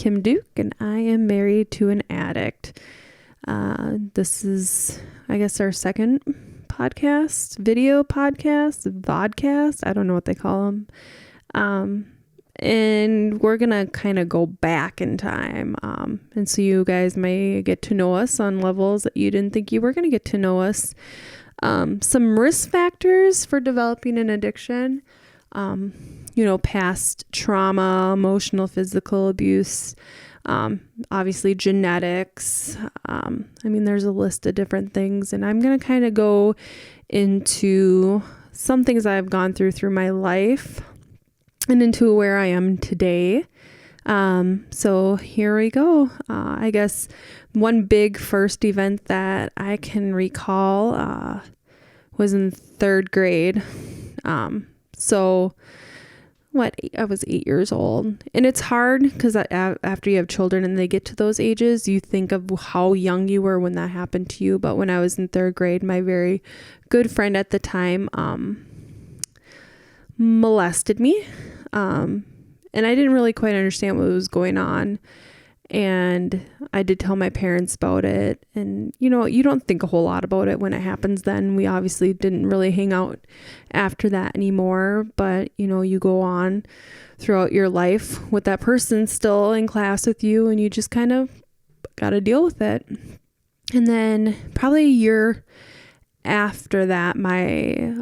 Kim Duke, and I am married to an addict. This is, I guess, our second video podcast, vodcast. I don't know what they call them. And we're going to kind of go back in time. And so you guys may get to know us on levels that you didn't think you were going to get to know us. Some risk factors for developing an addiction, past trauma, emotional, physical abuse, obviously genetics. There's a list of different things, and I'm going to kind of go into some things I've gone through my life and into where I am today. So here we go. I guess one big first event that I can recall was in third grade. I was 8 years old, and it's hard because after you have children and they get to those ages, you think of how young you were when that happened to you. But when I was in third grade, my very good friend at the time molested me. And I didn't really quite understand what was going on. And I did tell my parents about it. And, you don't think a whole lot about it when it happens then. We obviously didn't really hang out after that anymore. But, you go on throughout your life with that person still in class with you, and you just kind of got to deal with it. And then probably a year after that, my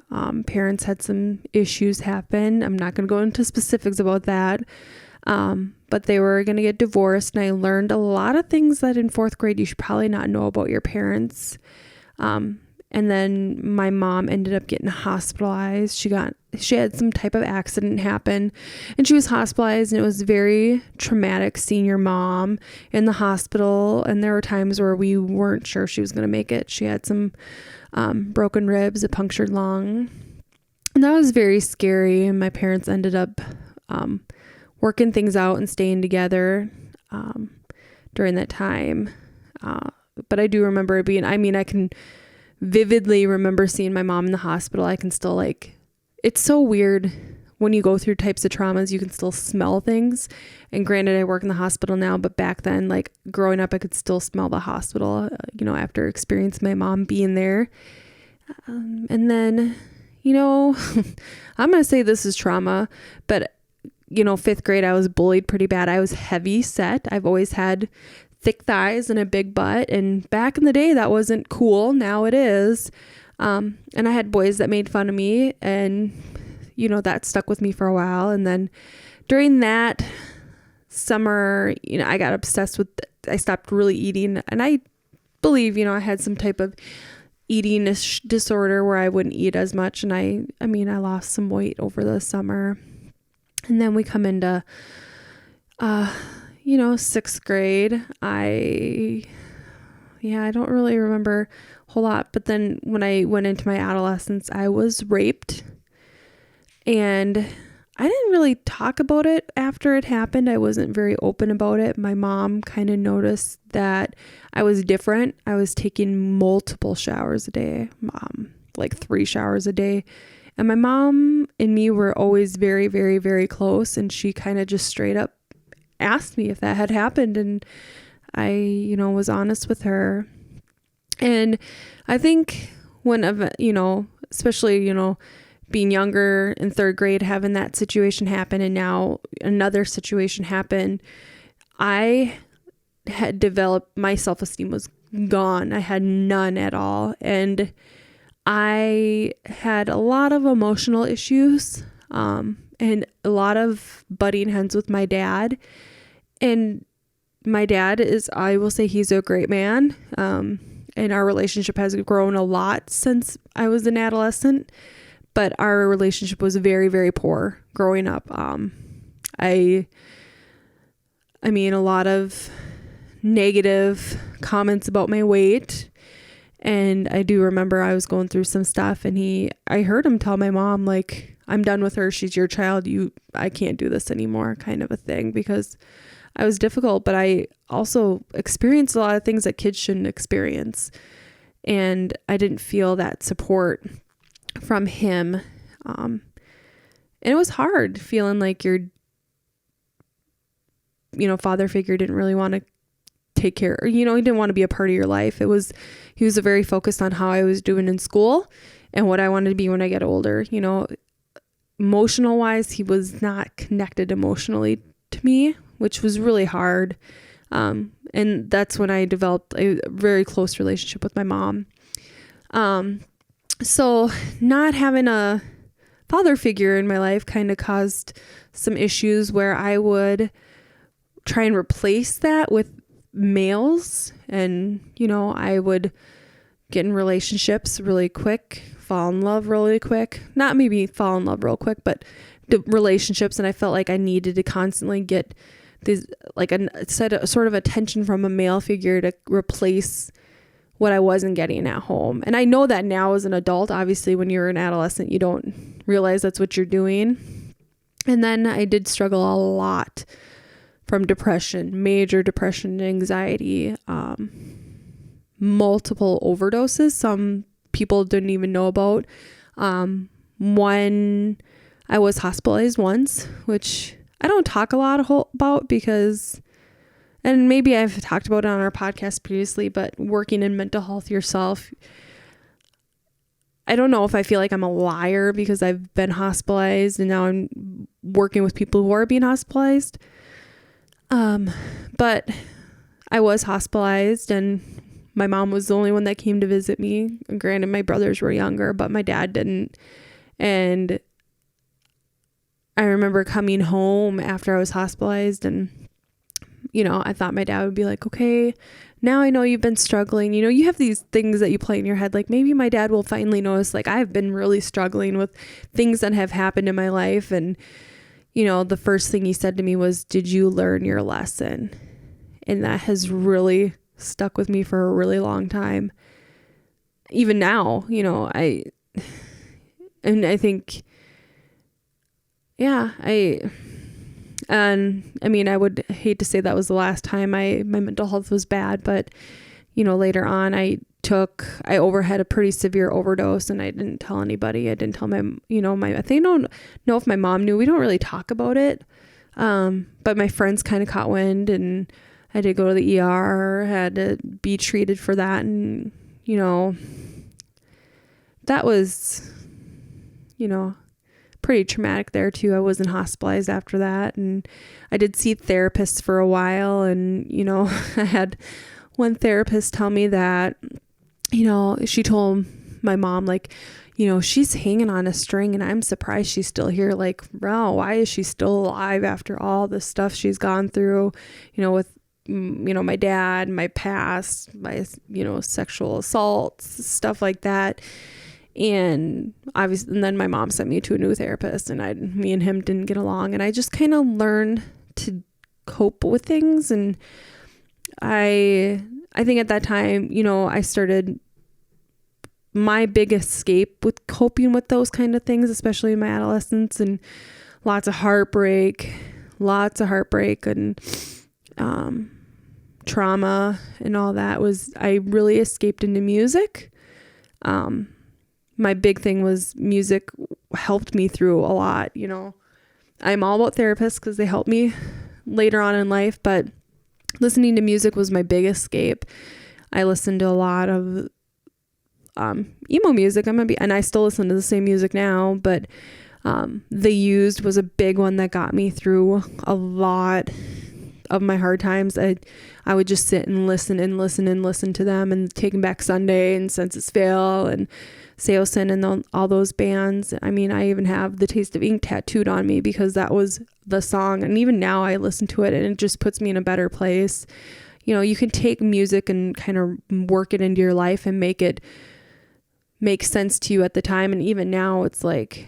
parents had some issues happen. I'm not going to go into specifics about that. But they were going to get divorced, and I learned a lot of things that in fourth grade you should probably not know about your parents. And then my mom ended up getting hospitalized. She had some type of accident happen, and she was hospitalized, and it was very traumatic seeing your mom in the hospital. And there were times where we weren't sure she was going to make it. She had some broken ribs, a punctured lung, and that was very scary. And my parents ended up working things out and staying together during that time. But I do remember I can vividly remember seeing my mom in the hospital. I can still it's so weird when you go through types of traumas, you can still smell things. And granted, I work in the hospital now, but back then, growing up, I could still smell the hospital, after experiencing my mom being there. And then, I'm going to say this is trauma, but fifth grade, I was bullied pretty bad. I was heavy set. I've always had thick thighs and a big butt. And back in the day, that wasn't cool. Now it is. And I had boys that made fun of me, and, that stuck with me for a while. And then during that summer, I got obsessed with, I stopped really eating. And I believe, I had some type of eating disorder where I wouldn't eat as much. And I lost some weight over the summer. And then we come into, sixth grade. I don't really remember a whole lot. But then when I went into my adolescence, I was raped. And I didn't really talk about it after it happened. I wasn't very open about it. My mom kind of noticed that I was different. I was taking multiple showers a day, 3 showers a day. And my mom and me were always very, very, very close. And she kind of just straight up asked me if that had happened. And I, was honest with her. And I think especially, being younger in third grade, having that situation happen, and now another situation happen, I had developed, my self-esteem was gone. I had none at all. And I had a lot of emotional issues, and a lot of butting heads with my dad. And my dad I will say he's a great man. And our relationship has grown a lot since I was an adolescent, but our relationship was very, very poor growing up. A lot of negative comments about my weight. And I do remember I was going through some stuff, and I heard him tell my mom, I'm done with her. She's your child. I can't do this anymore, kind of a thing, because I was difficult, but I also experienced a lot of things that kids shouldn't experience. And I didn't feel that support from him. And it was hard feeling like you're father figure didn't really want to take care, he didn't want to be a part of your life. He was very focused on how I was doing in school and what I wanted to be when I get older. Emotional wise, he was not connected emotionally to me, which was really hard. And that's when I developed a very close relationship with my mom. So not having a father figure in my life kind of caused some issues where I would try and replace that with males. And, I would get in relationships really quick, fall in love really quick, not maybe fall in love real quick, but the relationships. And I felt like I needed to constantly get this, like sort of attention from a male figure to replace what I wasn't getting at home. And I know that now as an adult. Obviously, when you're an adolescent, you don't realize that's what you're doing. And then I did struggle a lot from depression, major depression and anxiety, multiple overdoses. Some people didn't even know about. One, I was hospitalized once, which I don't talk a lot about because, and maybe I've talked about it on our podcast previously, but working in mental health yourself, I don't know if I feel like I'm a liar because I've been hospitalized and now I'm working with people who are being hospitalized. But I was hospitalized and my mom was the only one that came to visit me. Granted, my brothers were younger, but my dad didn't. And I remember coming home after I was hospitalized and, I thought my dad would be like, okay, now I know you've been struggling. You have these things that you play in your head. Like maybe my dad will finally notice, like I've been really struggling with things that have happened in my life. And, the first thing he said to me was, did you learn your lesson? And that has really stuck with me for a really long time. Even now, I think, yeah, I would hate to say that was the last time my mental health was bad, but, later on I had a pretty severe overdose and I didn't tell anybody. I didn't tell I don't know if my mom knew. We don't really talk about it. But my friends kind of caught wind and I did go to the ER, had to be treated for that. And, that was, pretty traumatic there too. I wasn't hospitalized after that. And I did see therapists for a while. And, I had one therapist tell me that, she told my mom, like, she's hanging on a string and I'm surprised she's still here. Like, wow, why is she still alive after all the stuff she's gone through, with, my dad, my past, my, sexual assaults, stuff like that. And obviously, and then my mom sent me to a new therapist and me and him didn't get along. And I just kind of learned to cope with things. And I think at that time, I started my big escape with coping with those kind of things, especially in my adolescence, and lots of heartbreak and trauma and all that was, I really escaped into music. My big thing was music helped me through a lot. I'm all about therapists because they helped me later on in life, but listening to music was my big escape. I listened to a lot of emo music. And I still listen to the same music now, but The Used was a big one that got me through a lot of my hard times. I would just sit and listen to them, and Taking Back Sunday and Census Fail and Seosin and all those bands. I even have The Taste of Ink tattooed on me because that was the song. And even now I listen to it and it just puts me in a better place. You can take music and kind of work it into your life and make it make sense to you at the time. And even now it's like,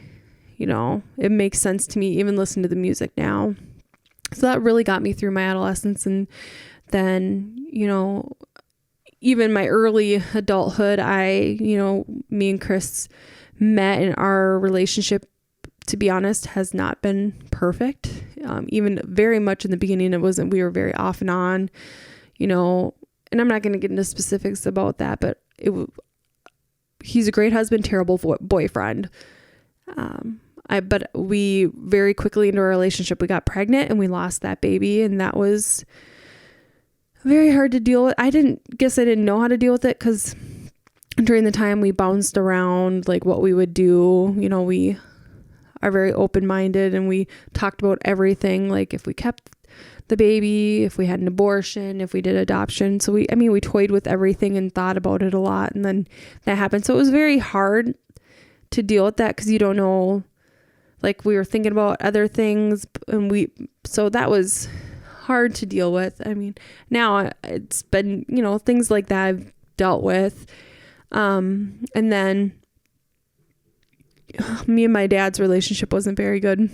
it makes sense to me, even listen to the music now. So that really got me through my adolescence. And then, even my early adulthood, me and Chris met, and our relationship, to be honest, has not been perfect. Even very much in the beginning, we were very off and on, and I'm not going to get into specifics about that, but he's a great husband, terrible boyfriend. But we very quickly into our relationship, we got pregnant and we lost that baby. And that was very hard to deal with. I didn't know how to deal with it because during the time we bounced around like what we would do. We are very open-minded and we talked about everything. Like if we kept the baby, if we had an abortion, if we did adoption. So we toyed with everything and thought about it a lot. And then that happened. So it was very hard to deal with that because you don't know, like we were thinking about other things so that was hard to deal with. Now it's been, things like that I've dealt with. And then me and my dad's relationship wasn't very good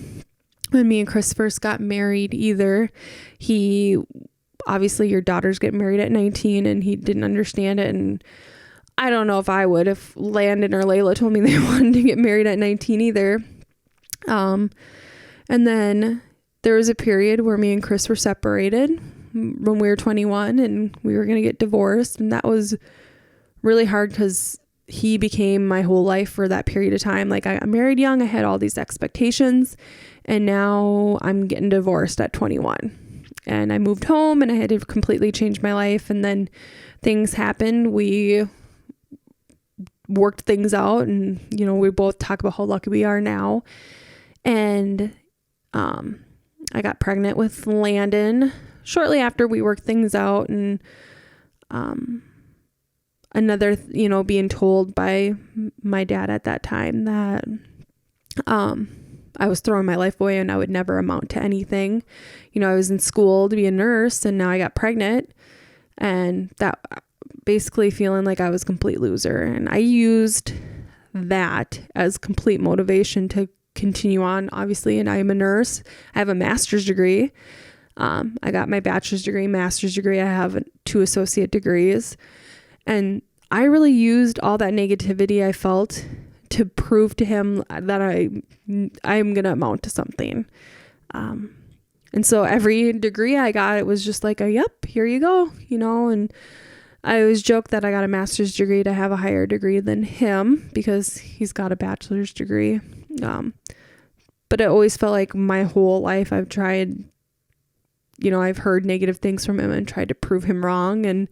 when me and Chris first got married either. Obviously your daughters get married at 19 and he didn't understand it. And I don't know if I would if Landon or Layla told me they wanted to get married at 19 either. And then there was a period where me and Chris were separated when we were 21 and we were going to get divorced. And that was really hard because he became my whole life for that period of time. Like I got married young. I had all these expectations and now I'm getting divorced at 21 and I moved home and I had to completely change my life. And then things happened. We worked things out and, we both talk about how lucky we are now. And, I got pregnant with Landon shortly after we worked things out and, another, being told by my dad at that time that, I was throwing my life away and I would never amount to anything. I was in school to be a nurse and now I got pregnant and that basically feeling like I was a complete loser. And I used that as complete motivation to continue on, obviously. And I am a nurse. I have a master's degree. I got my bachelor's degree, master's degree. I have 2 associate degrees. And I really used all that negativity I felt to prove to him that I am going to amount to something. And so every degree I got, it was just like yep, here you go, and I always joke that I got a master's degree to have a higher degree than him because he's got a bachelor's degree. But it always felt like my whole life I've tried, I've heard negative things from him and tried to prove him wrong. And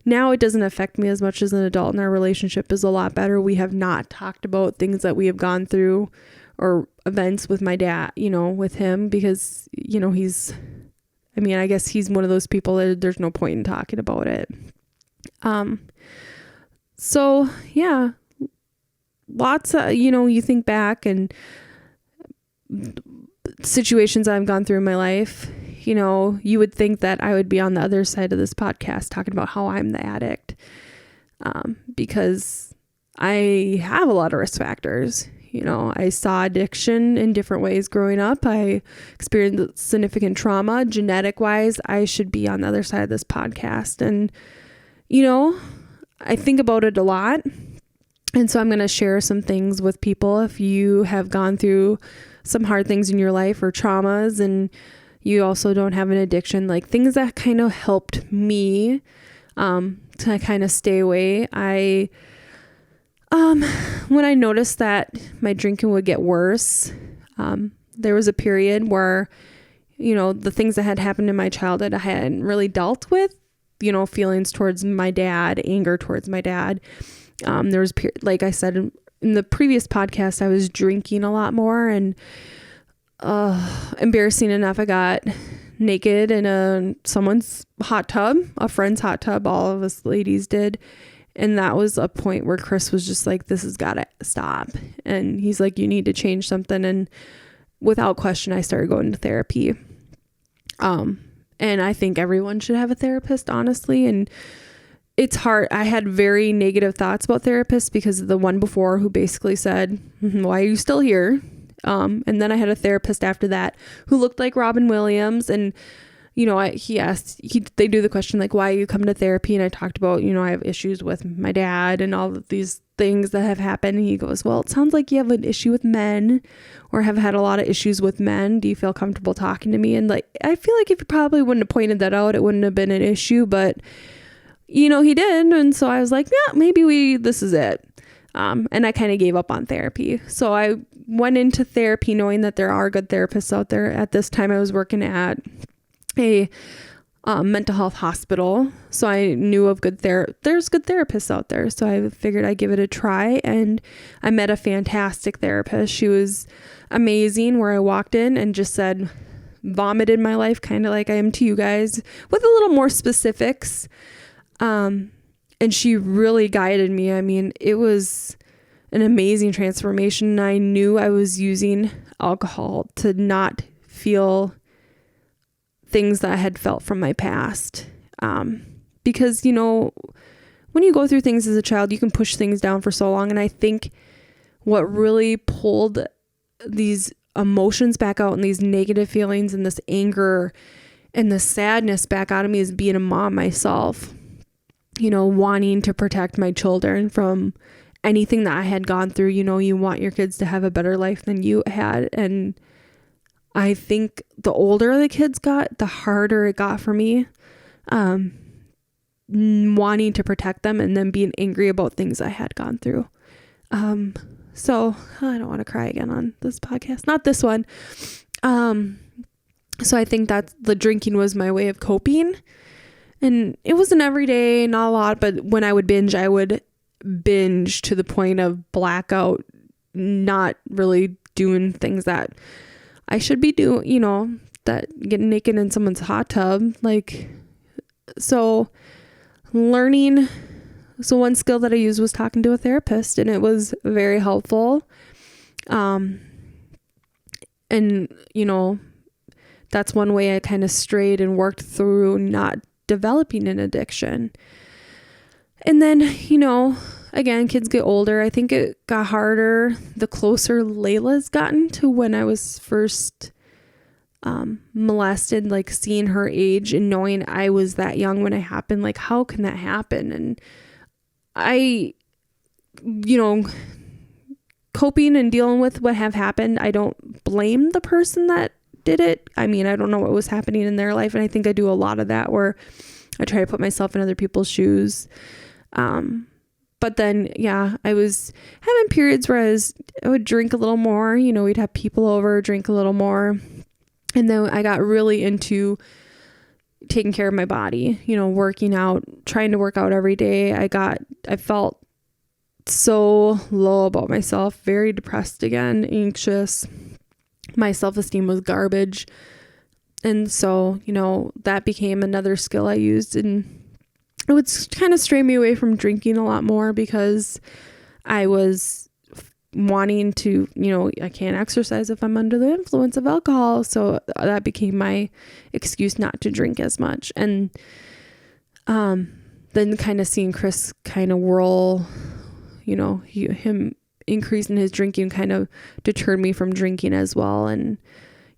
now it doesn't affect me as much as an adult and our relationship is a lot better. We have not talked about things that we have gone through or events with my dad, with him because, I guess he's one of those people that there's no point in talking about it. So yeah, lots of, you think back and situations I've gone through in my life, you would think that I would be on the other side of this podcast talking about how I'm the addict. Because I have a lot of risk factors. I saw addiction in different ways growing up. I experienced significant trauma. Genetic wise, I should be on the other side of this podcast. And, I think about it a lot. And so I'm going to share some things with people. If you have gone through some hard things in your life or traumas and you also don't have an addiction, like things that kind of helped me to kind of stay away. When I noticed that my drinking would get worse, there was a period where, the things that had happened in my childhood I hadn't really dealt with, feelings towards my dad, anger towards my dad. There was, like I said in the previous podcast, I was drinking a lot more and embarrassing enough, I got naked in someone's hot tub, a friend's hot tub. All of us ladies did. And that was a point where Chris was just like, this has got to stop. And he's like, you need to change something. And without question, I started going to therapy. And I think everyone should have a therapist, honestly. And it's hard. I had very negative thoughts about therapists because of the one before who basically said, why are you still here? And then I had a therapist after that who looked like Robin Williams. And, they do the question, like, why you come to therapy? And I talked about, I have issues with my dad and all of these things that have happened. And he goes, well, it sounds like you have an issue with men or have had a lot of issues with men. Do you feel comfortable talking to me? And like, I feel like if you probably wouldn't have pointed that out, it wouldn't have been an issue, but he did. And so I was like, yeah, maybe this is it. And I kind of gave up on therapy. So I went into therapy knowing that there are good therapists out there. At this time, I was working at a mental health hospital. So I knew of there's good therapists out there. So I figured I'd give it a try. And I met a fantastic therapist. She was amazing, where I walked in and just said, vomited my life, kind of like I am to you guys, with a little more specifics. And she really guided me. I mean, it was an amazing transformation. I knew I was using alcohol to not feel things that I had felt from my past. Because, you know, when you go through things as a child, you can push things down for so long. And I think what really pulled these emotions back out and these negative feelings and this anger and the sadness back out of me is being a mom myself, you know, wanting to protect my children from anything that I had gone through. You know, you want your kids to have a better life than you had. And I think the older the kids got, the harder it got for me, wanting to protect them and then being angry about things I had gone through. So I don't want to cry again on this podcast, not this one. So I think that the drinking was my way of coping, and it wasn't every day, not a lot, but when I would binge to the point of blackout, not really doing things that I should be doing, you know, that getting naked in someone's hot tub. So one skill that I used was talking to a therapist, and it was very helpful. And, you know, that's one way I kind of strayed and worked through not developing an addiction. And then, you know, again, kids get older. I think it got harder the closer Layla's gotten to when I was first molested, like seeing her age and knowing I was that young when it happened. Like, how can that happen? And I, you know, coping and dealing with what have happened, I don't blame the person that did it. I mean, I don't know what was happening in their life. And I think I do a lot of that where I try to put myself in other people's shoes. But then, yeah, I was having periods where I would drink a little more, you know, we'd have people over, drink a little more. And then I got really into taking care of my body, you know, working out, trying to work out every day. I felt so low about myself, very depressed again, anxious. My self-esteem was garbage. And so, you know, that became another skill I used, and it would kind of stray me away from drinking a lot more because I was wanting to, you know, I can't exercise if I'm under the influence of alcohol. So that became my excuse not to drink as much. And then kind of seeing Chris kind of whirl, you know, him increasing his drinking kind of deterred me from drinking as well. And,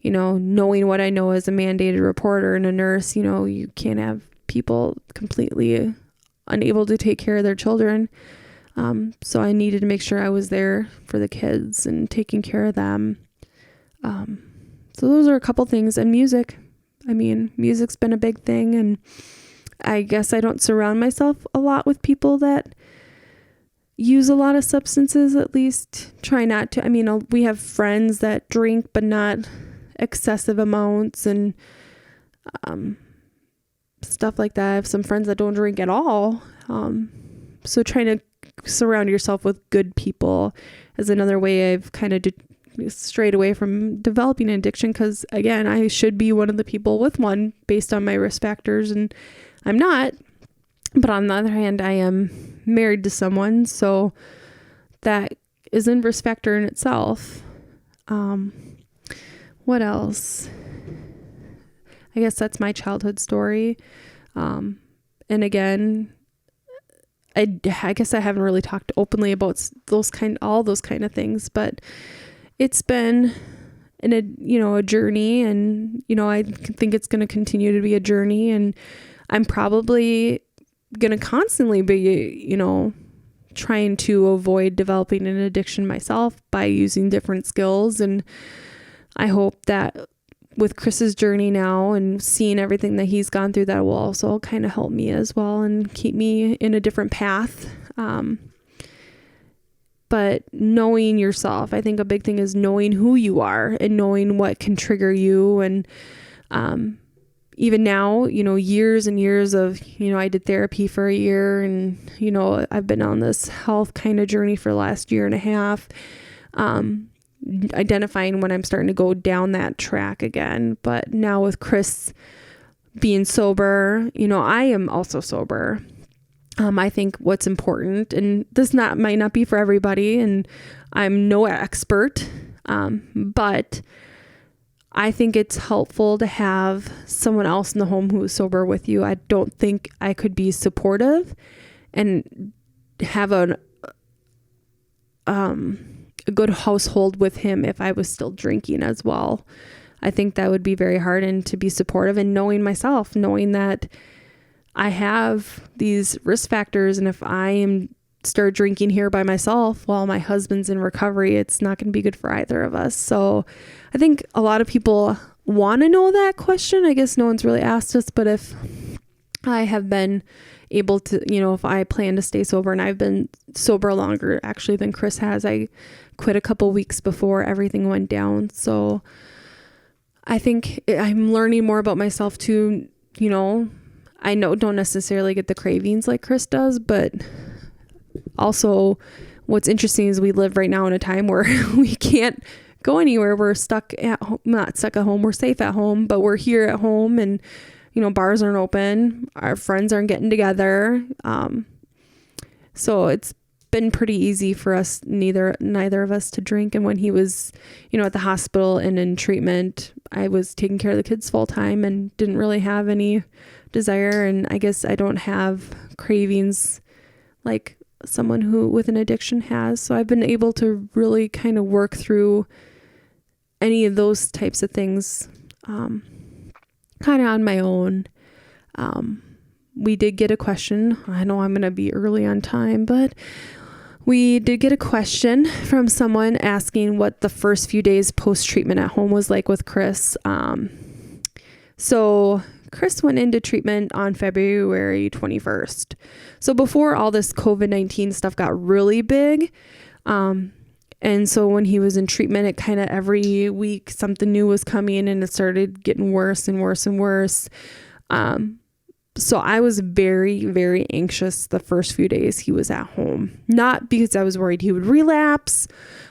you know, knowing what I know as a mandated reporter and a nurse, you know, you can't have people completely unable to take care of their children. So I needed to make sure I was there for the kids and taking care of them. So those are a couple things. And music. I mean, music's been a big thing, and I guess I don't surround myself a lot with people that use a lot of substances, at least try not to. I mean, we have friends that drink, but not excessive amounts and stuff like that. I have some friends that don't drink at all. So trying to surround yourself with good people is another way I've kind of strayed away from developing an addiction, because again, I should be one of the people with one based on my risk factors, and I'm not. But on the other hand, I am married to someone, so that is a risk factor in itself. What else? I guess that's my childhood story. And again, I guess I haven't really talked openly about all those kind of things, but it's been a journey, and, you know, I think it's going to continue to be a journey, and I'm probably going to constantly be, you know, trying to avoid developing an addiction myself by using different skills. And I hope that with Chris's journey now and seeing everything that he's gone through, that will also kind of help me as well and keep me in a different path. but knowing yourself, I think a big thing is knowing who you are and knowing what can trigger you. And even now, years and years of, I did therapy for a year, and, I've been on this health kind of journey for the last year and a half, identifying when I'm starting to go down that track again. But now with Chris being sober, I am also sober. I think what's important, and this might not be for everybody, and I'm no expert, but I think it's helpful to have someone else in the home who is sober with you. I don't think I could be supportive and have a good household with him if I was still drinking as well. I think that would be very hard, and to be supportive, and knowing myself, knowing that I have these risk factors, and if I start drinking here by myself while my husband's in recovery, it's not going to be good for either of us. So I think a lot of people want to know that question. I guess no one's really asked us, but if I have been able to, if I plan to stay sober, and I've been sober longer actually than Chris has. I quit a couple weeks before everything went down. So I think I'm learning more about myself too. I don't necessarily get the cravings like Chris does, but also what's interesting is we live right now in a time where we can't go anywhere. We're stuck at home, not stuck at home. We're safe at home, but we're here at home, and, bars aren't open. Our friends aren't getting together. So it's been pretty easy for us, neither of us, to drink. And when he was, at the hospital and in treatment, I was taking care of the kids full time and didn't really have any desire. And I guess I don't have cravings like someone who with an addiction has. So I've been able to really kind of work through any of those types of things, kind of on my own. We did get a question. I know I'm going to be early on time, but we did get a question from someone asking what the first few days post-treatment at home was like with Chris. So Chris went into treatment on February 21st. So before all this COVID-19 stuff got really big. And so when he was in treatment, it kind of every week something new was coming, and it started getting worse and worse and worse. So I was very, very anxious the first few days he was at home. Not because I was worried he would relapse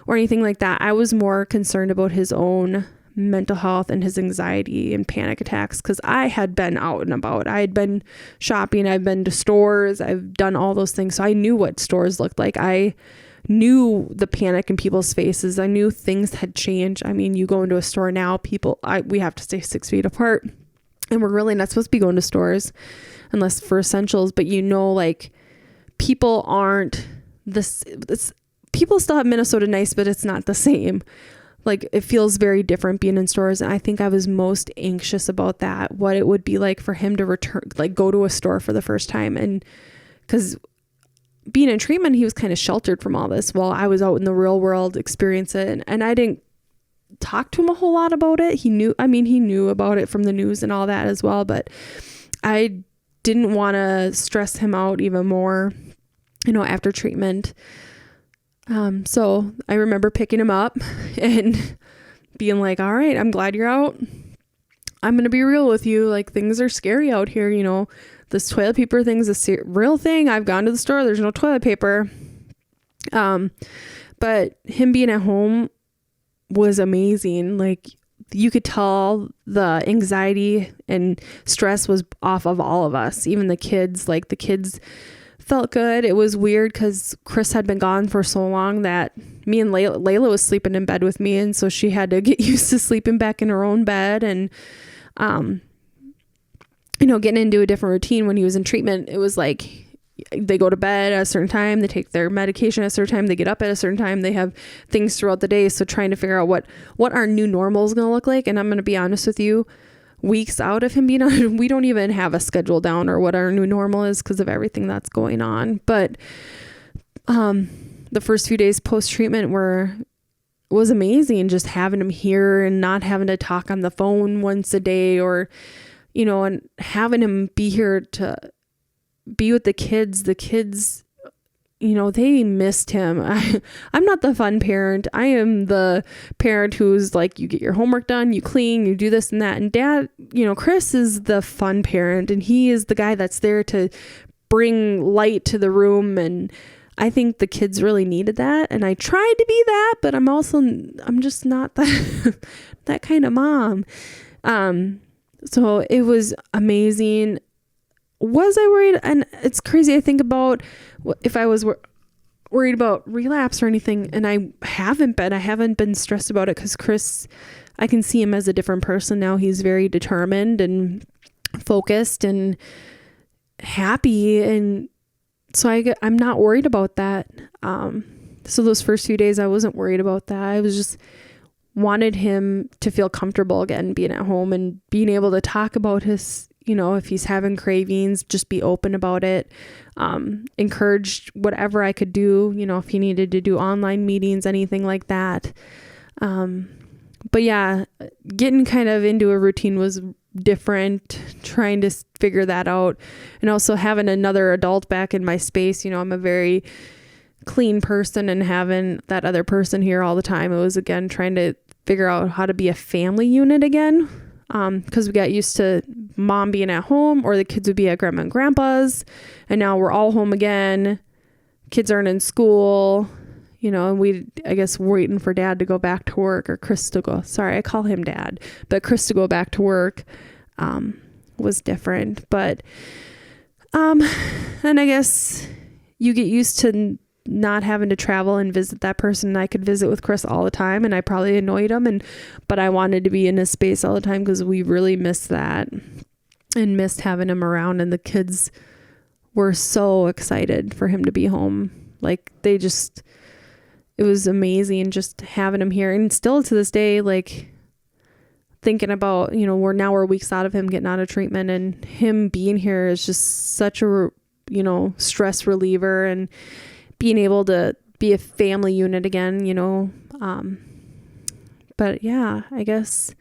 or anything like that. I was more concerned about his own mental health and his anxiety and panic attacks, because I had been out and about. I had been shopping. I've been to stores. I've done all those things. So I knew what stores looked like. I knew the panic in people's faces. I knew things had changed. I mean, you go into a store now, we have to stay 6 feet apart. And we're really not supposed to be going to stores unless for essentials. But people aren't people still have Minnesota nice, but it's not the same. Like, it feels very different being in stores. And I think I was most anxious about that, what it would be like for him to return, go to a store for the first time. And because being in treatment, he was kind of sheltered from all this while I was out in the real world, experience it. And I didn't talk to him a whole lot about it. He knew about it from the news and all that as well, but I didn't want to stress him out even more, after treatment. So I remember picking him up and being like, all right, I'm glad you're out. I'm going to be real with you. Like, things are scary out here. This toilet paper thing's a real thing. I've gone to the store. There's no toilet paper. But him being at home was amazing. Like, you could tell the anxiety and stress was off of all of us, even the kids. Like, the kids felt good. It was weird because Chris had been gone for so long that me and Layla was sleeping in bed with me, and so she had to get used to sleeping back in her own bed. And getting into a different routine when he was in treatment. It was like they go to bed at a certain time, they take their medication at a certain time, they get up at a certain time, they have things throughout the day. So trying to figure out what our new normal is going to look like. And I'm going to be honest with you, weeks out of him being on, we don't even have a schedule down or what our new normal is because of everything that's going on. But the first few days post-treatment was amazing, just having him here and not having to talk on the phone once a day, or and having him be here to be with the kids. The kids, they missed him. I'm not the fun parent. I am the parent who's like, you get your homework done, you clean, you do this and that. And Dad, Chris is the fun parent, and he is the guy that's there to bring light to the room. And I think the kids really needed that. And I tried to be that, but I'm just not that kind of mom. So it was amazing. Was I worried? And it's crazy. I think about if I was worried about relapse or anything, and I haven't been stressed about it, because Chris, I can see him as a different person now. He's very determined and focused and happy. And so I'm not worried about that. So those first few days I wasn't worried about that. I was just wanted him to feel comfortable again, being at home and being able to talk about his, if he's having cravings, just be open about it. Encouraged whatever I could do, if he needed to do online meetings, anything like that. But yeah, getting kind of into a routine was different, trying to figure that out. And also having another adult back in my space. I'm a very clean person, and having that other person here all the time, it was again trying to figure out how to be a family unit again. Because we got used to mom being at home, or the kids would be at grandma and grandpa's, and now we're all home again. Kids aren't in school, and I guess waiting for Dad to go back to work, or Chris to go, sorry, I call him Dad, but Chris to go back to work, was different. But, and I guess you get used to not having to travel and visit that person. I could visit with Chris all the time, and I probably annoyed him, but I wanted to be in his space all the time, because we really missed that and missed having him around. And the kids were so excited for him to be home. Like it was amazing just having him here. And still to this day, like thinking about, we're weeks out of him getting out of treatment, and him being here is just such a, stress reliever, and being able to be a family unit again, but yeah, I guess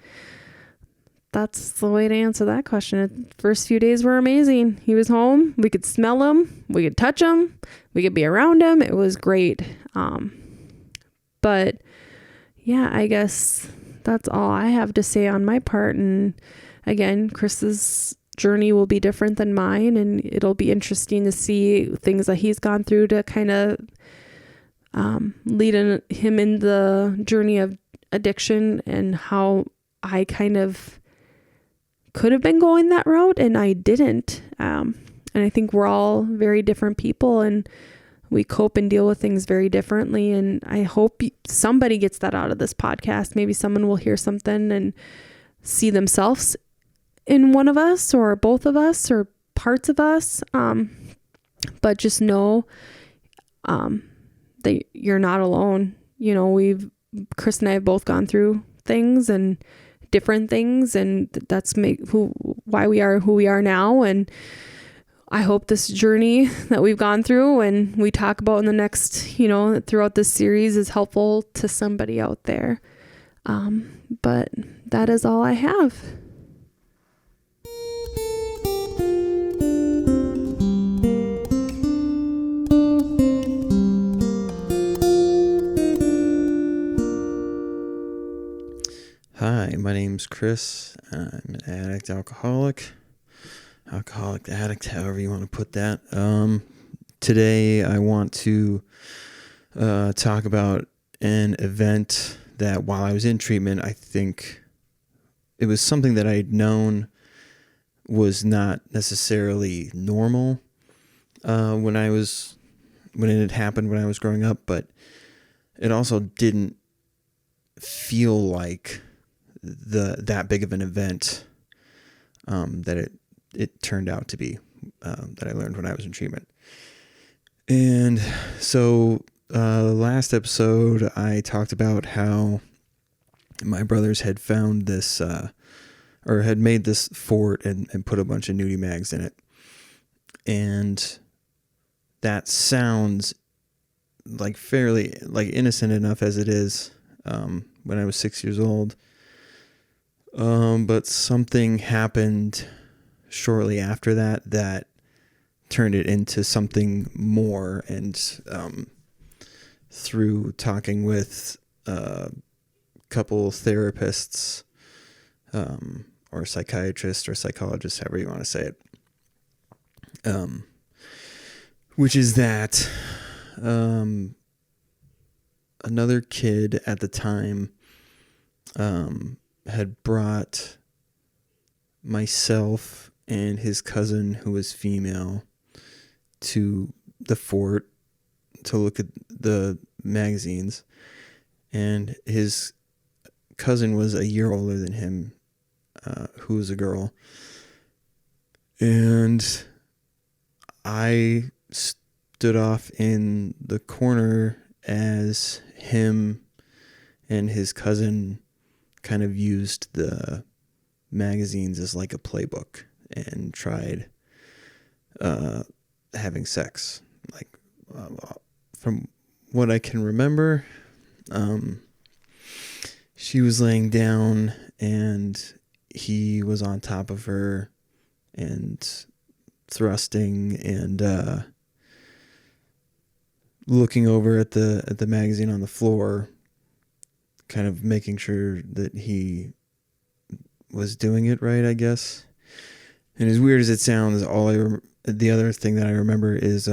that's the way to answer that question. The first few days were amazing. He was home. We could smell him. We could touch him. We could be around him. It was great. But yeah, I guess that's all I have to say on my part. And again, Chris's journey will be different than mine, and it'll be interesting to see things that he's gone through to kind of lead him in the journey of addiction, and how I kind of could have been going that route and I didn't. And I think we're all very different people, and we cope and deal with things very differently. And I hope somebody gets that out of this podcast. Maybe someone will hear something and see themselves in one of us, or both of us, or parts of us. But just know that you're not alone. Chris and I have both gone through things, and different things, and that's why we are who we are now. And I hope this journey that we've gone through and we talk about in the next, throughout this series, is helpful to somebody out there. But that is all I have. Hi, my name's Chris. I'm an addict, alcoholic, addict, however you want to put that. Today I want to talk about an event that while I was in treatment, I think it was something that I had known was not necessarily normal when it had happened when I was growing up, but it also didn't feel like that big of an event that it turned out to be, that I learned when I was in treatment. And so last episode I talked about how my brothers had found this or had made this fort and put a bunch of nudie mags in it. And that sounds like fairly innocent enough as it is when I was 6 years old. But something happened shortly after that turned it into something more. And through talking with a couple therapists, or psychiatrists or psychologists, however you want to say it, which is that another kid at the time had brought myself and his cousin, who was female, to the fort to look at the magazines, and his cousin was a year older than him, who was a girl, and I stood off in the corner as him and his cousin kind of used the magazines as like a playbook and tried having sex. Like, from what I can remember, she was laying down and he was on top of her and thrusting and looking over at the magazine on the floor, kind of making sure that he was doing it right, I guess. And as weird as it sounds, the other thing that I remember is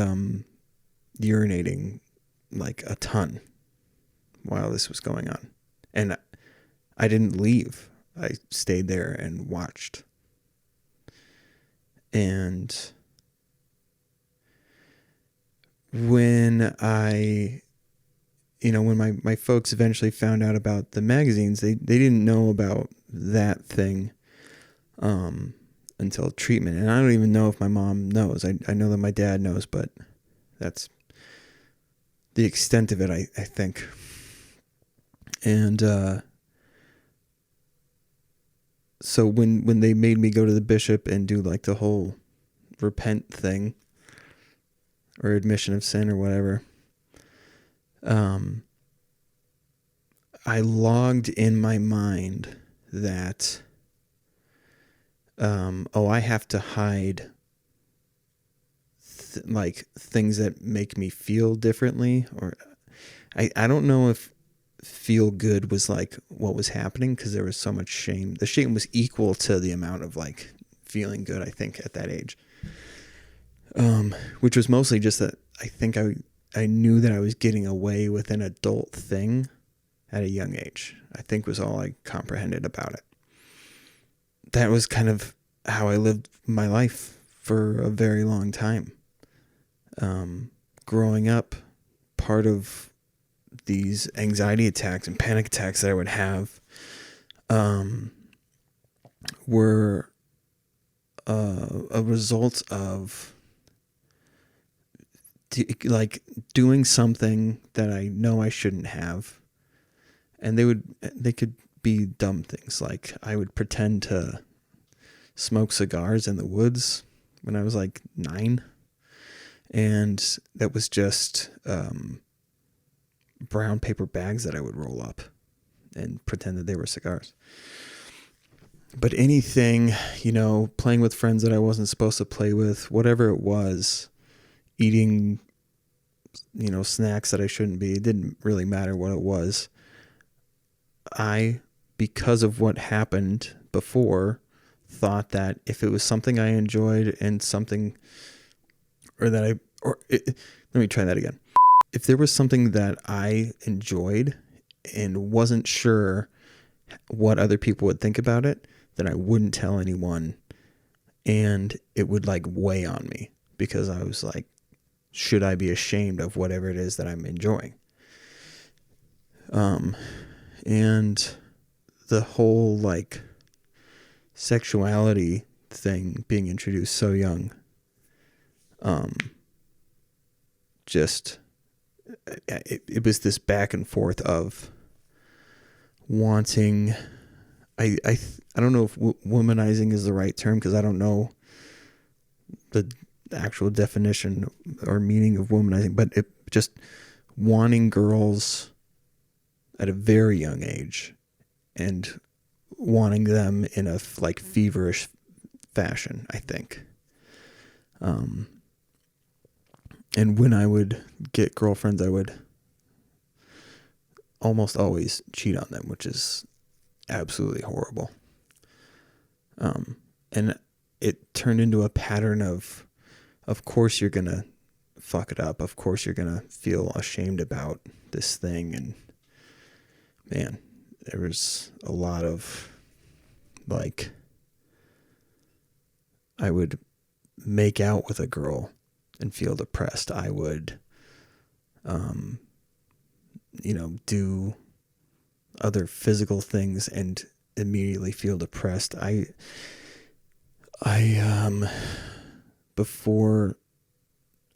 urinating like a ton while this was going on. And I didn't leave. I stayed there and watched. And when when my folks eventually found out about the magazines, they didn't know about that thing until treatment. And I don't even know if my mom knows. I know that my dad knows, but that's the extent of it, I think. And so when they made me go to the bishop and do like the whole repent thing, or admission of sin or whatever, I logged in my mind that, I have to hide things that make me feel differently, or I don't know if feel good was like what was happening, because there was so much shame. The shame was equal to the amount of like feeling good, I think, at that age. Which was mostly just that I think I knew that I was getting away with an adult thing at a young age, I think, was all I comprehended about it. That was kind of how I lived my life for a very long time. Growing up, part of these anxiety attacks and panic attacks that I would have were a result of doing something that I know I shouldn't have. And they could be dumb things. Like, I would pretend to smoke cigars in the woods when I was like 9. And that was just brown paper bags that I would roll up and pretend that they were cigars. But anything, playing with friends that I wasn't supposed to play with, whatever it was, eating, snacks that I shouldn't be, it didn't really matter what it was. Because of what happened before, thought that if it was something I enjoyed and something, let me try that again. If there was something that I enjoyed and wasn't sure what other people would think about it, then I wouldn't tell anyone, and it would like weigh on me, because I was like, should I be ashamed of whatever it is that I'm enjoying? And the whole like sexuality thing being introduced so young, it was this back and forth of wanting, I don't know if womanizing is the right term, because I don't know the actual definition or meaning of womanizing, but it just wanting girls at a very young age and wanting them in a like feverish fashion, I think. And when I would get girlfriends, I would almost always cheat on them, which is absolutely horrible. And it turned into a pattern of course you're going to fuck it up. Of course you're going to feel ashamed about this thing. And man, there was a lot of like, I would make out with a girl and feel depressed. I would, do other physical things and immediately feel depressed. Before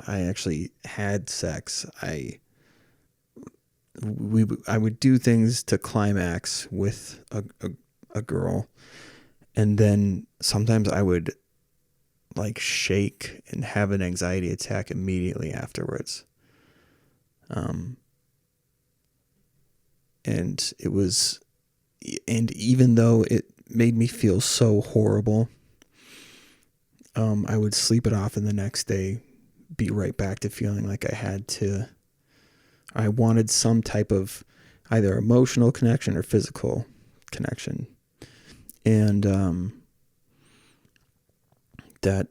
I actually had sex, I would do things to climax with a girl, and then sometimes I would like shake and have an anxiety attack immediately afterwards. And even though it made me feel so horrible, I would sleep it off, and the next day be right back to feeling like I wanted some type of either emotional connection or physical connection. And that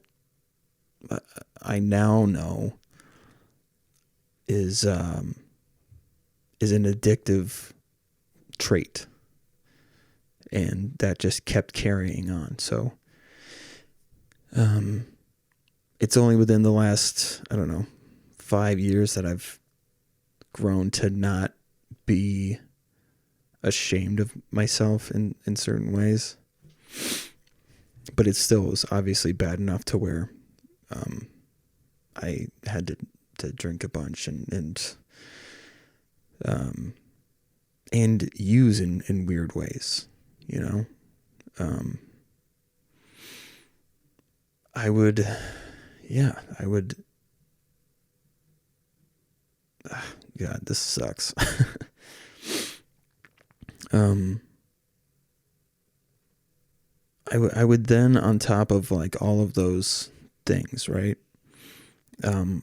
I now know is an addictive trait, and that just kept carrying on. So it's only within the last, 5 years that I've grown to not be ashamed of myself in certain ways. But it still was obviously bad enough to where I had to drink a bunch and use in weird ways, I would God, this sucks. I would then, on top of like all of those things, right? All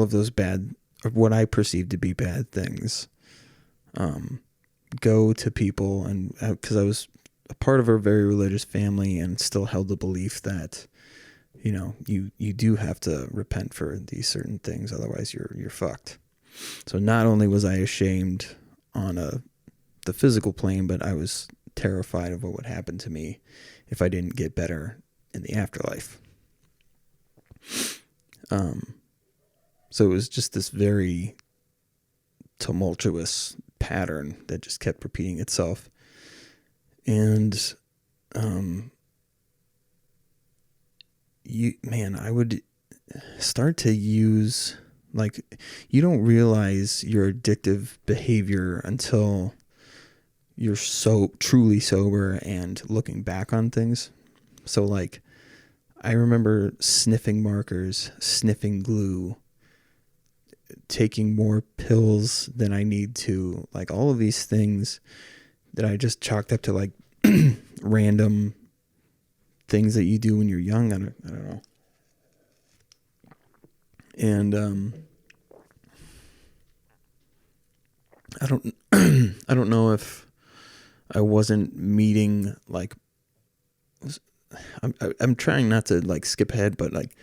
of those bad, or what I perceived to be bad things, go to people, and because I was a part of a very religious family and still held the belief that, you do have to repent for these certain things, otherwise you're fucked. So not only was I ashamed on the physical plane, but I was terrified of what would happen to me if I didn't get better in the afterlife. So it was just this very tumultuous pattern that just kept repeating itself. And I would start to use, like, you don't realize your addictive behavior until you're so truly sober and looking back on things. So like, I remember sniffing markers, sniffing glue, taking more pills than I need to, like all of these things that I just chalked up to like random things that you do when you're young. I don't know. And I don't know if I wasn't meeting, like, I'm trying not to like skip ahead, but like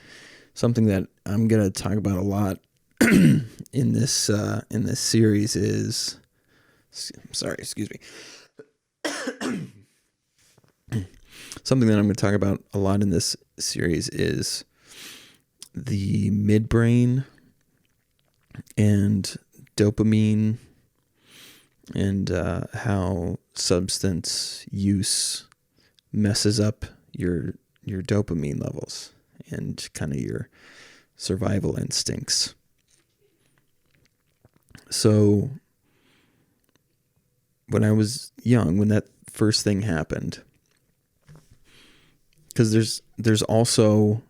something that I'm gonna talk about a lot in this series is, excuse me. Something that I'm going to talk about a lot in this series is the midbrain and dopamine, and how substance use messes up your dopamine levels and kind of your survival instincts. So when I was young, when that first thing happened, because there's also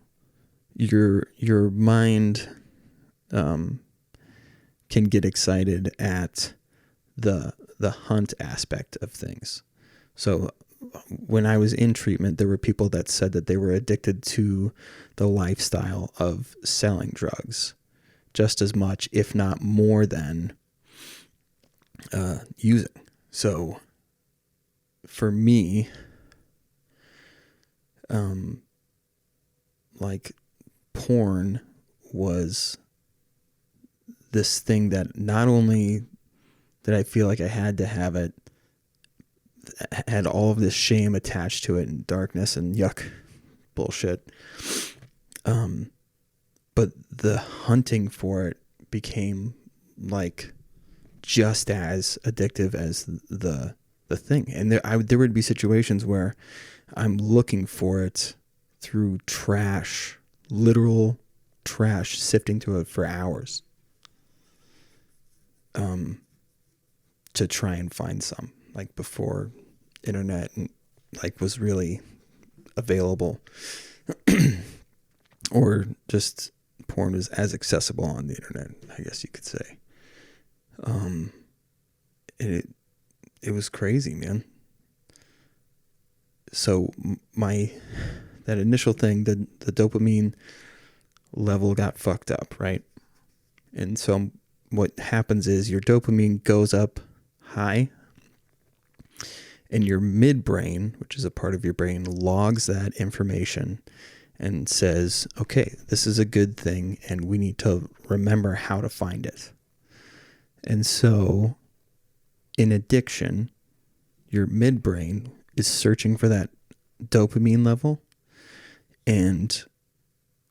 your mind can get excited at the hunt aspect of things. So when I was in treatment, there were people that said that they were addicted to the lifestyle of selling drugs just as much, if not more than using. So for me, like porn was this thing that not only did I feel like I had to have it, had all of this shame attached to it and darkness and yuck bullshit. But the hunting for it became like just as addictive as the thing. And there would be situations where I'm looking for it through trash, literal trash, sifting through it for hours, to try and find some, like before internet like was really available, or just porn was as accessible on the internet, I guess you could say. It was crazy, man. So that initial thing, the dopamine level got fucked up, right? And so what happens is your dopamine goes up high, and your midbrain, which is a part of your brain, logs that information and says, okay, this is a good thing, and we need to remember how to find it. And so in addiction, your midbrain is searching for that dopamine level and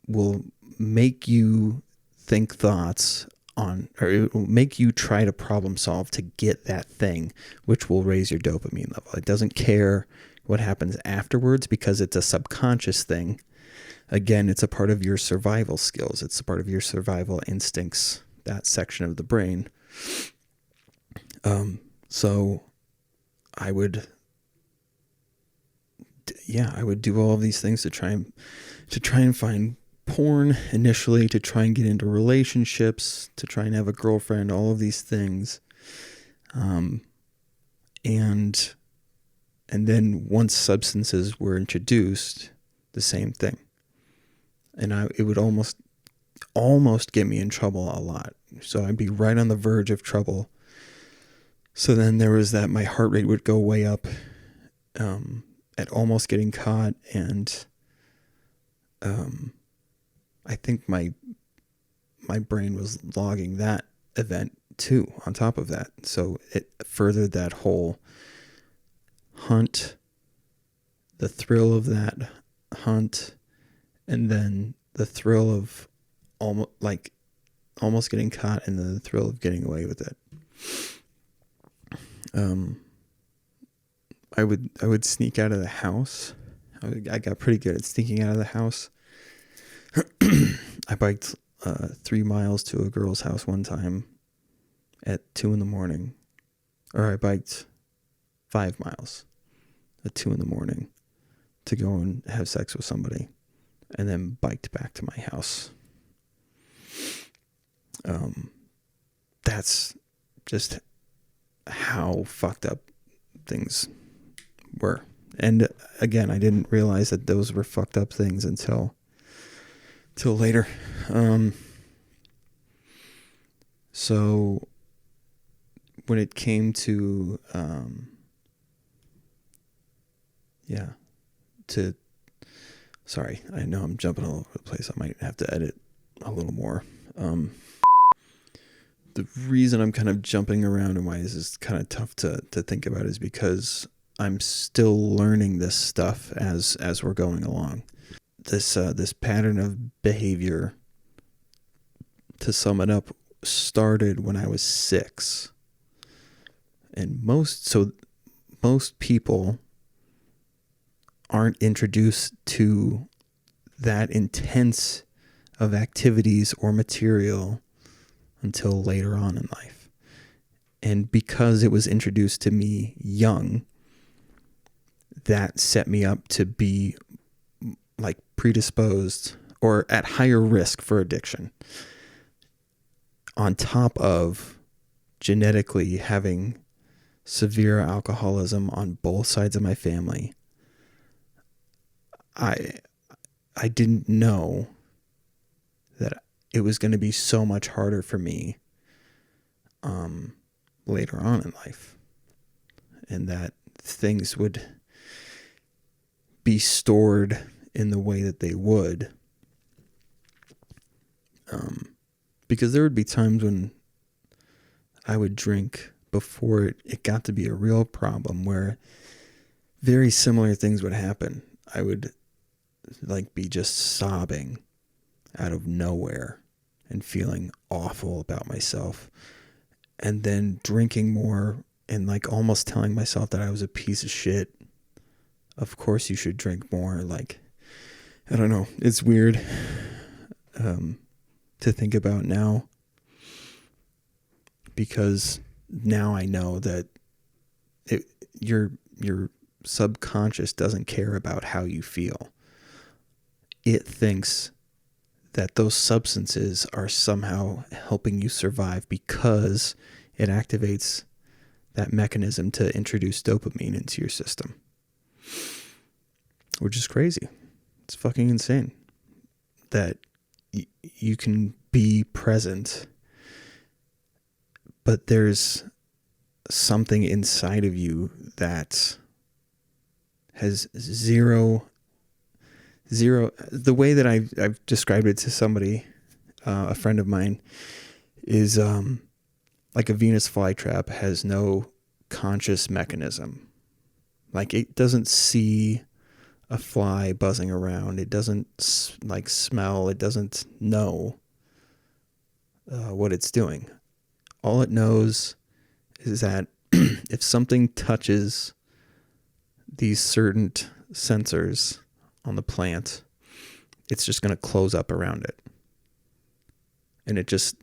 will make you think thoughts or it will make you try to problem solve to get that thing, which will raise your dopamine level. It doesn't care what happens afterwards because it's a subconscious thing. Again, it's a part of your survival skills. It's a part of your survival instincts, that section of the brain. So I would do all of these things to try and find porn initially, to try and get into relationships, to try and have a girlfriend, all of these things. And then once substances were introduced, the same thing. And it would almost get me in trouble a lot. So I'd be right on the verge of trouble. So then there was that my heart rate would go way up at almost getting caught, and I think my brain was logging that event too on top of that. So it furthered that whole hunt, the thrill of that hunt, and then the thrill of almost getting caught, and then the thrill of getting away with it. I would sneak out of the house. I got pretty good at sneaking out of the house. I biked 3 miles to a girl's house one time at 2 a.m. Or I biked 5 miles at 2 a.m. to go and have sex with somebody, and then biked back to my house. That's just how fucked up things were. And again, I didn't realize that those were fucked up things until later. So when it came to sorry, I know I'm jumping all over the place. I might have to edit a little more. The reason I'm kind of jumping around and why this is kind of tough to think about is because I'm still learning this stuff as we're going along. This pattern of behavior, to sum it up, started when I was 6. And most people aren't introduced to that intense of activities or material until later on in life. And because it was introduced to me young, that set me up to be like predisposed or at higher risk for addiction, on top of genetically having severe alcoholism on both sides of my family, I didn't know that it was going to be so much harder for me later on in life, and that things would be stored in the way that they would, because there would be times when I would drink before it got to be a real problem, where very similar things would happen. I would be just sobbing out of nowhere and feeling awful about myself, and then drinking more and almost telling myself that I was a piece of shit. Of course you should drink more. I don't know. It's weird to think about now, because now I know that your subconscious doesn't care about how you feel. It thinks that those substances are somehow helping you survive because it activates that mechanism to introduce dopamine into your system, which is crazy. It's fucking insane that you can be present, but there's something inside of you that has zero. The way that I've described it to somebody, a friend of mine, is like a Venus flytrap has no conscious mechanism. It doesn't see a fly buzzing around. It doesn't smell. It doesn't know what it's doing. All it knows is that if something touches these certain sensors on the plant, it's just going to close up around it. And it just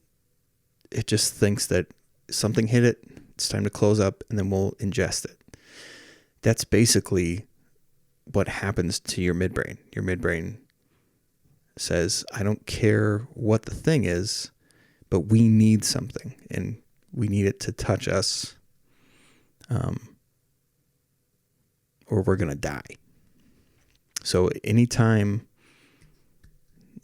thinks that something hit it, it's time to close up, and then we'll ingest it. That's basically what happens to your midbrain. Your midbrain says, I don't care what the thing is, but we need something, and we need it to touch us, or we're going to die. So anytime,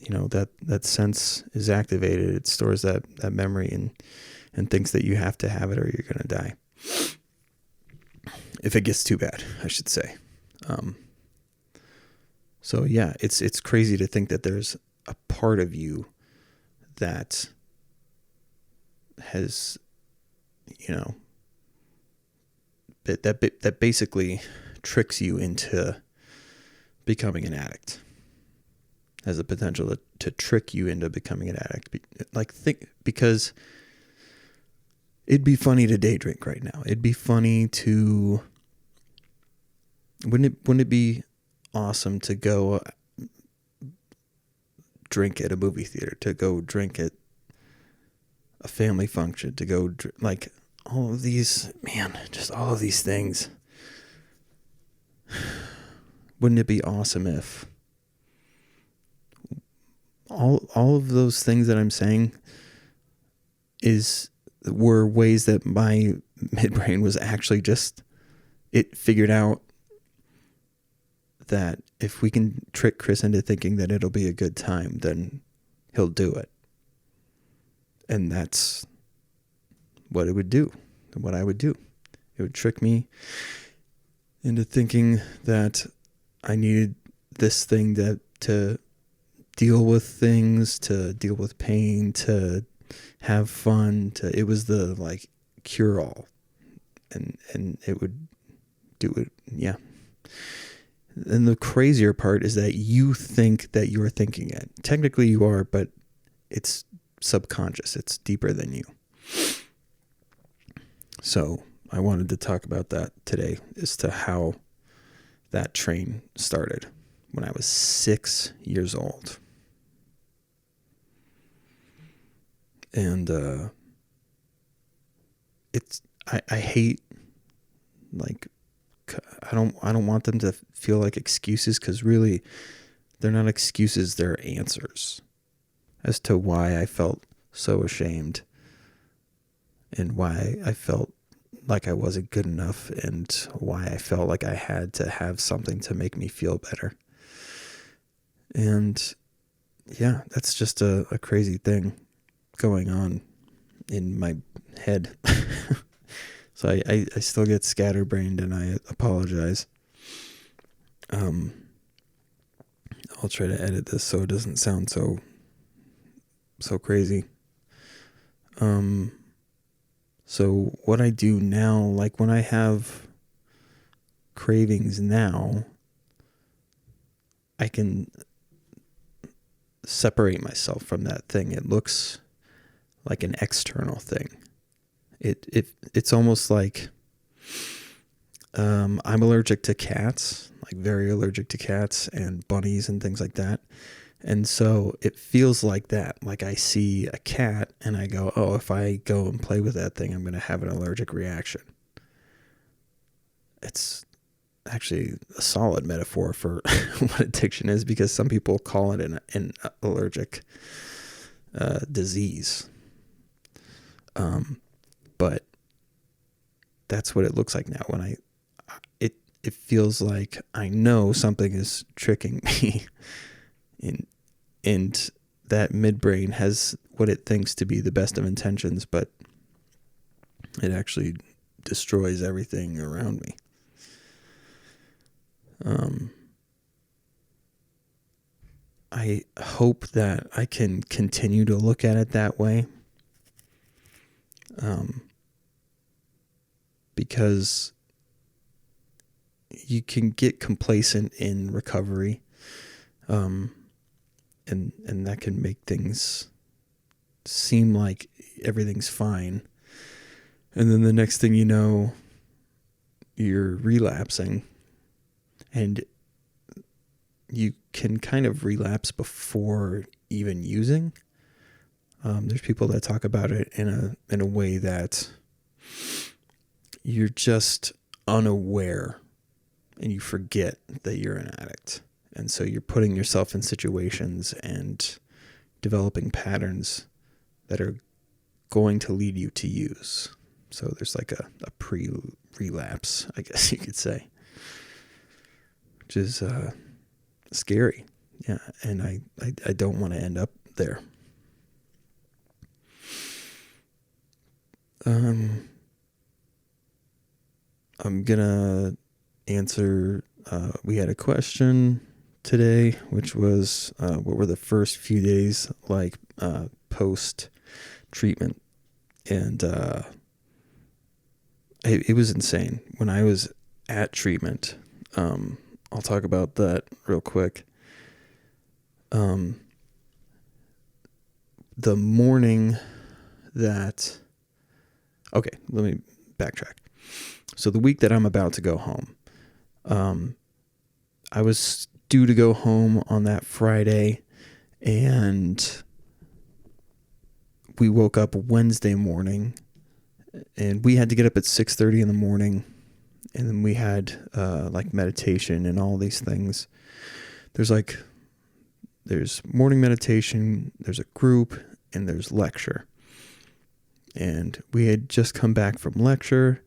that sense is activated, it stores that memory and thinks that you have to have it or you're going to die. If it gets too bad, I should say. So yeah, it's crazy to think that there's a part of you that has, that basically tricks you into becoming an addict, has the potential to trick you into becoming an addict. Because it'd be funny to day drink right now. It'd be funny to, wouldn't it be awesome to go drink at a movie theater, to go drink at a family function, to go all of these, just all of these things. Wouldn't it be awesome if all of those things that I'm saying were ways that my midbrain was actually it figured out that if we can trick Chris into thinking that it'll be a good time, then he'll do it. And that's what it would do, what I would do. It would trick me into thinking that I needed this thing to deal with things, to deal with pain, to have fun, it was the cure-all, and it would do it. Yeah. And the crazier part is that you think that you're thinking it. Technically you are, but it's subconscious. It's deeper than you. So I wanted to talk about that today, as to how that train started when I was 6 years old. And I hate, I don't want them to feel like excuses, because really they're not excuses, they're answers as to why I felt so ashamed and why I felt like I wasn't good enough and why I felt like I had to have something to make me feel better. And yeah, that's just a crazy thing going on in my head. So I still get scatterbrained, and I apologize. I'll try to edit this so it doesn't sound so crazy. So what I do now, like when I have cravings now, I can separate myself from that thing. It looks like an external thing. It's almost like I'm allergic to cats, like very allergic to cats and bunnies and things like that. And so it feels like that. Like I see a cat and I go, oh, if I go and play with that thing, I'm going to have an allergic reaction. It's actually a solid metaphor for what addiction is, because some people call it an allergic disease. But that's what it looks like now. When it feels like I know something is tricking me, and that midbrain has what it thinks to be the best of intentions, but it actually destroys everything around me. I hope that I can continue to look at it that way. Because you can get complacent in recovery, and that can make things seem like everything's fine, and then the next thing you know, you're relapsing, and you can kind of relapse before even using. There's people that talk about it in a way that you're just unaware and you forget that you're an addict. And so you're putting yourself in situations and developing patterns that are going to lead you to use. So there's like a pre-relapse, I guess you could say, which is scary. Yeah, and I don't want to end up there. I'm gonna answer, we had a question today, which was, what were the first few days like post treatment? And it was insane. When I was at treatment, I'll talk about that real quick. The morning that, okay, let me backtrack. So the week that I'm about to go home, I was due to go home on that Friday, and we woke up Wednesday morning, and we had to get up at 6:30 in the morning, and then we had like meditation and all these things. There's morning meditation, there's a group, and there's lecture. And we had just come back from lecture,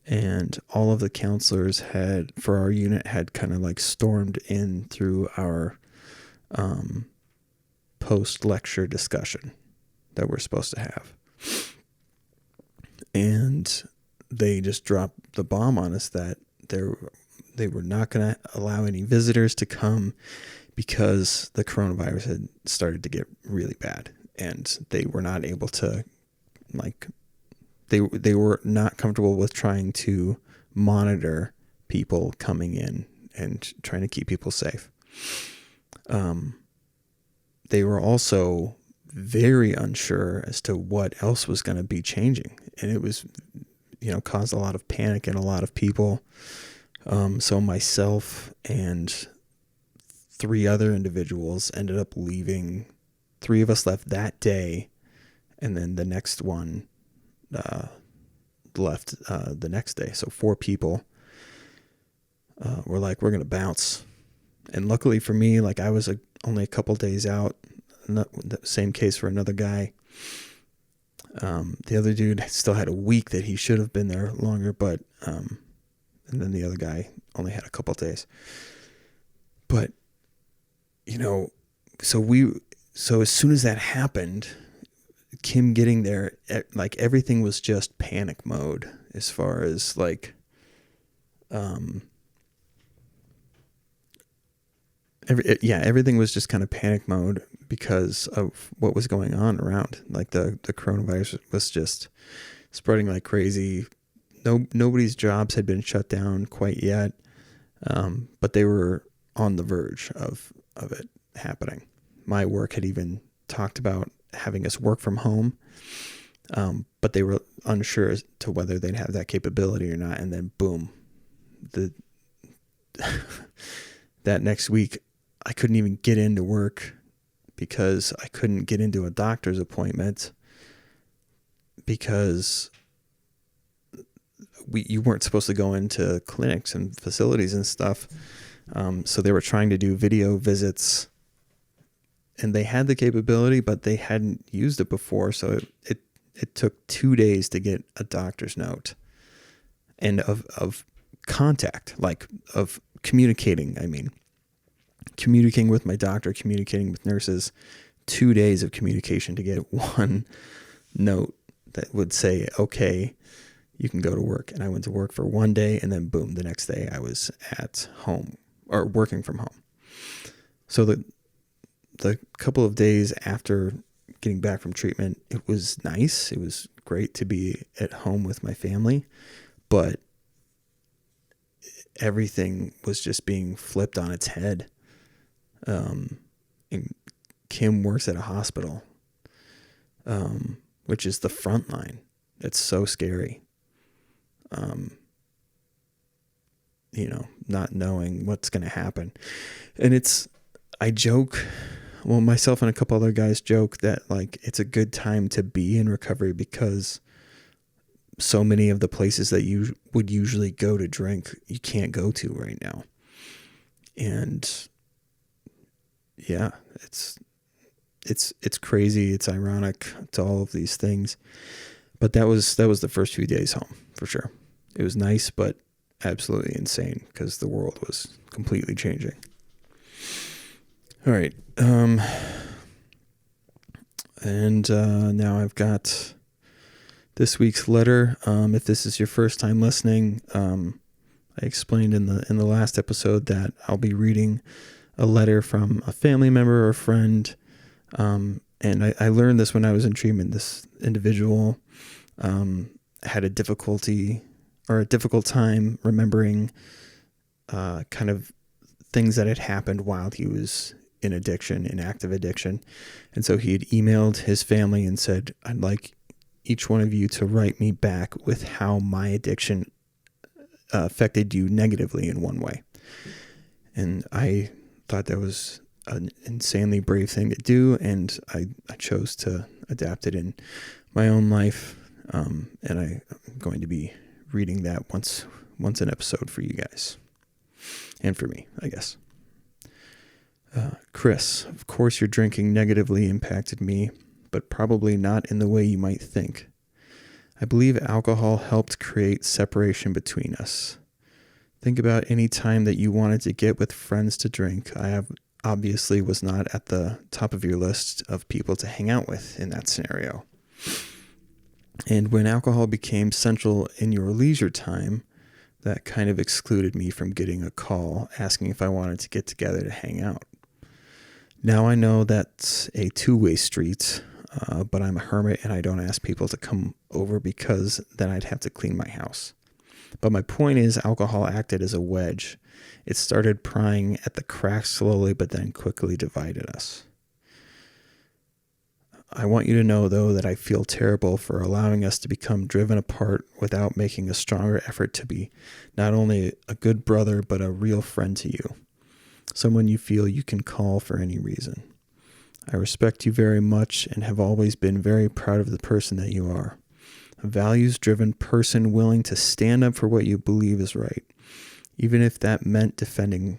and all of the counselors for our unit had kind of like stormed in through our post-lecture discussion that we're supposed to have. And they just dropped the bomb on us that they were not going to allow any visitors to come because the coronavirus had started to get really bad, and they were not able to, like, they were not comfortable with trying to monitor people coming in and trying to keep people safe. They were also very unsure as to what else was going to be changing, and it was, caused a lot of panic in a lot of people. So myself and 3 other individuals ended up leaving. 3 of us left that day, and then the next one left the next day. So 4 people were like, we're going to bounce. And luckily for me, like, I was only a couple days out. The same case for another guy. The other dude still had a week that he should have been there longer, but and then the other guy only had a couple of days. But so as soon as that happened, Kim getting there, like everything was just panic mode as far as like everything was just kind of panic mode because of what was going on around. Like the coronavirus was just spreading like crazy. Nobody's jobs had been shut down quite yet, but they were on the verge of it happening. My work had even talked about having us work from home, but they were unsure as to whether they'd have that capability or not. And then boom, that next week, I couldn't even get into work because I couldn't get into a doctor's appointment because you weren't supposed to go into clinics and facilities and stuff. So they were trying to do video visits, and they had the capability, but they hadn't used it before. So it took 2 days to get a doctor's note and of contact, like of communicating. I mean, communicating with my doctor, communicating with nurses, 2 days of communication to get one note that would say, okay, you can go to work. And I went to work for 1 day, and then boom, the next day I was at home or working from home. So the couple of days after getting back from treatment, it was nice. It was great to be at home with my family, but everything was just being flipped on its head. And Kim works at a hospital, which is the front line. It's so scary. Not knowing what's going to happen. And I joke, well, myself and a couple other guys joke that like, it's a good time to be in recovery because so many of the places that you would usually go to drink, you can't go to right now. And yeah, it's crazy. It's ironic to all of these things, but that was the first few days home for sure. It was nice, but absolutely insane because the world was completely changing. All right. And now I've got this week's letter. If this is your first time listening, I explained in the last episode that I'll be reading a letter from a family member or friend. And I learned this when I was in treatment. This individual had a difficult time remembering kind of things that had happened while he was in active addiction. And so he had emailed his family and said, I'd like each one of you to write me back with how my addiction affected you negatively in one way. And I thought that was an insanely brave thing to do, and I chose to adapt it in my own life. And I'm going to be reading that once an episode for you guys. And for me, I guess. Chris, of course your drinking negatively impacted me, but probably not in the way you might think. I believe alcohol helped create separation between us. Think about any time that you wanted to get with friends to drink. I obviously was not at the top of your list of people to hang out with in that scenario. And when alcohol became central in your leisure time, that kind of excluded me from getting a call asking if I wanted to get together to hang out. Now I know that's a two-way street, but I'm a hermit and I don't ask people to come over because then I'd have to clean my house. But my point is, alcohol acted as a wedge. It started prying at the cracks slowly, but then quickly divided us. I want you to know, though, that I feel terrible for allowing us to become driven apart without making a stronger effort to be not only a good brother, but a real friend to you. Someone you feel you can call for any reason. I respect you very much and have always been very proud of the person that you are. A values-driven person willing to stand up for what you believe is right, even if that meant defending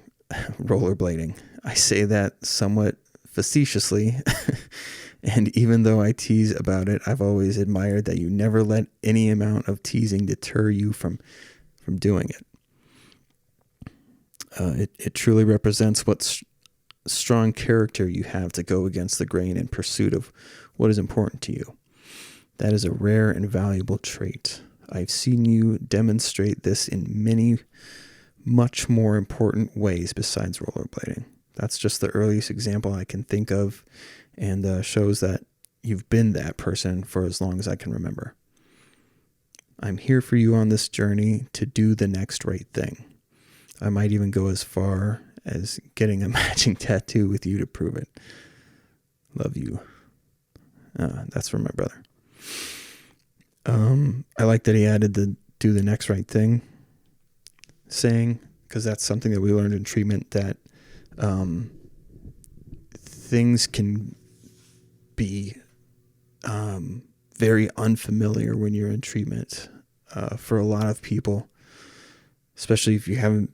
rollerblading. I say that somewhat facetiously, And even though I tease about it, I've always admired that you never let any amount of teasing deter you from doing it. It truly represents what strong character you have to go against the grain in pursuit of what is important to you. That is a rare and valuable trait. I've seen you demonstrate this in many, much more important ways besides rollerblading. That's just the earliest example I can think of, and shows that you've been that person for as long as I can remember. I'm here for you on this journey to do the next right thing. I might even go as far as getting a matching tattoo with you to prove it. Love you. That's from my brother. I like that he added the do the next right thing saying, because that's something that we learned in treatment, that things can be very unfamiliar when you're in treatment for a lot of people, especially if you haven't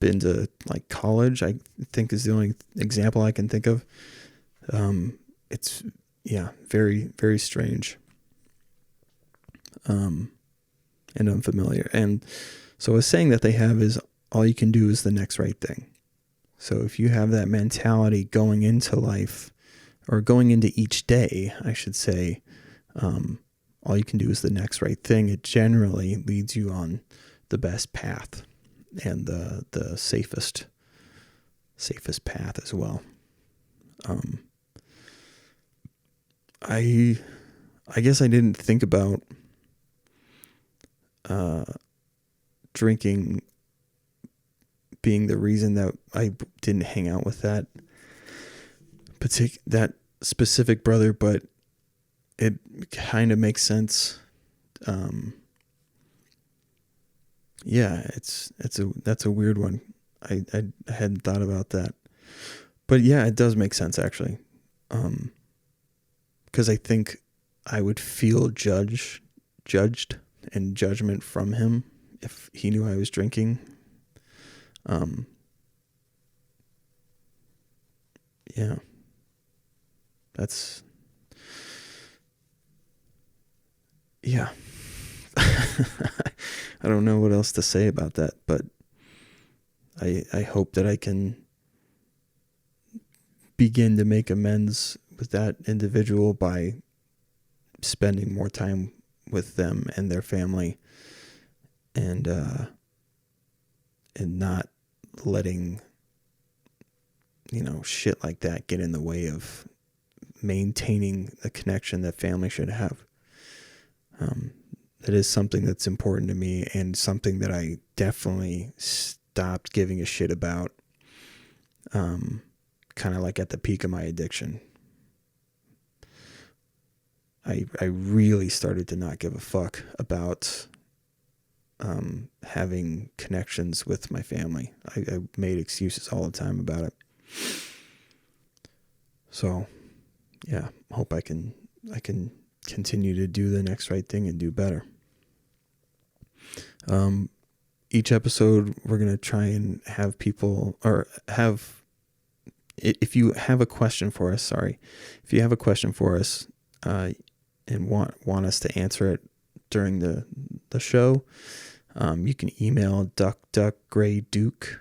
been to like college. I think is the only example I can think of. It's very, very strange and unfamiliar. And so a saying that they have is, all you can do is the next right thing. So if you have that mentality going into life, or going into each day, I should say, all you can do is the next right thing, it generally leads you on the best path and the safest path as well. I guess I didn't think about drinking being the reason that I didn't hang out with that specific brother, but it kind of makes sense. That's a weird one. I hadn't thought about that, but yeah, it does make sense actually. Because I think I would feel judged and judgment from him if he knew I was drinking. Yeah, that's, yeah. I don't know what else to say about that, but I hope that I can begin to make amends with that individual by spending more time with them and their family, and not letting, shit like that get in the way of maintaining the connection that family should have. That is something that's important to me, and something that I definitely stopped giving a shit about, kind of like at the peak of my addiction. I really started to not give a fuck about having connections with my family. I made excuses all the time about it. So, yeah, hope I can continue to do the next right thing and do better. Each episode we're going to try and have people, or if you have a question for us, and want us to answer it during the show, you can email duckduckgrayduke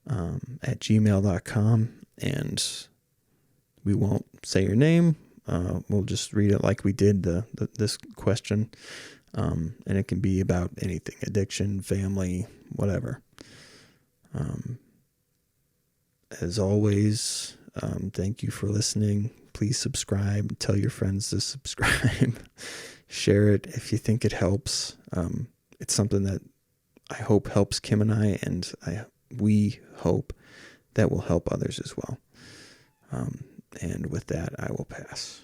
at gmail.com, and we won't say your name. We'll just read it like we did this question, and it can be about anything: addiction, family, whatever. As always, thank you for listening. Please subscribe. Tell your friends to subscribe. Share it if you think it helps. It's something that I hope helps Kim and I, and we hope that will help others as well. And with that, I will pass.